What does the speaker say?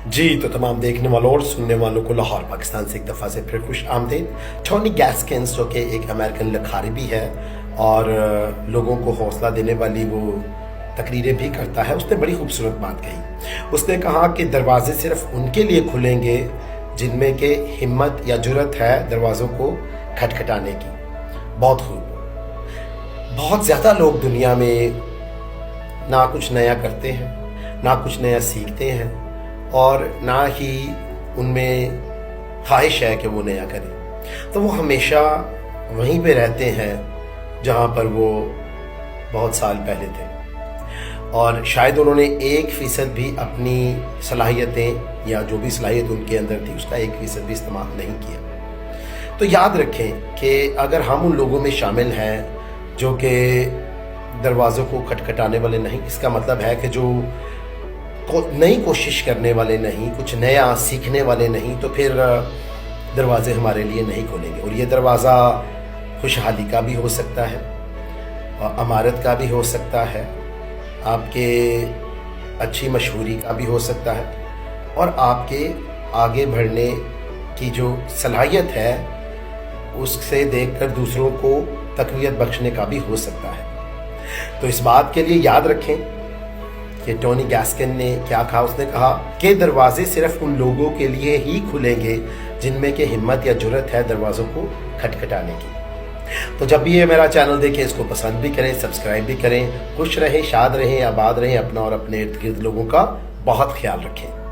जी तो तमाम देखने वालों और सुनने वालों को लाहौर पाकिस्तान से एक दफ़ा से फिर खुश आमदीद। टोनी गैस्किन्स जो कि एक अमेरिकन लिखारी भी है और लोगों को हौसला देने वाली वो तकरीरें भी करता है, उसने बड़ी खूबसूरत बात कही। उसने कहा कि दरवाजे सिर्फ उनके लिए खुलेंगे जिनमें के हिम्मत या जुर्रत है दरवाज़ों को खटखटाने की। बहुत खूब। बहुत ज़्यादा लोग दुनिया में ना कुछ नया करते हैं, ना कुछ नया सीखते हैं और ना ही उनमें ख्वाहिश है कि वो नया करें। तो वो हमेशा वहीं पे रहते हैं जहाँ पर वो बहुत साल पहले थे और शायद उन्होंने 1% भी अपनी सलाहियतें या जो भी सलाहियत उनके अंदर थी उसका 1% भी इस्तेमाल नहीं किया। तो याद रखें कि अगर हम उन लोगों में शामिल हैं जो कि दरवाज़ों को खटखटाने वाले नहीं, इसका मतलब है कि जो नई कोशिश करने वाले नहीं, कुछ नया सीखने वाले नहीं, तो फिर दरवाज़े हमारे लिए नहीं खोलेंगे। और ये दरवाज़ा खुशहाली का भी हो सकता है और अमारत का भी हो सकता है, आपके अच्छी मशहूरी का भी हो सकता है और आपके आगे बढ़ने की जो सलाहियत है उससे देखकर दूसरों को तक़वियत बख्शने का भी हो सकता है। तो इस बात के लिए याद रखें कि टोनी गैस्किन ने क्या कहा। उसने कहा कि दरवाजे सिर्फ उन लोगों के लिए ही खुलेंगे जिनमें के हिम्मत या जुर्रत है दरवाज़ों को खटखटाने की। तो जब भी ये मेरा चैनल देखें इसको पसंद भी करें, सब्सक्राइब भी करें। खुश रहें, शाद रहें, आबाद रहें, अपना और अपने इर्द गिर्द लोगों का बहुत ख्याल रखें।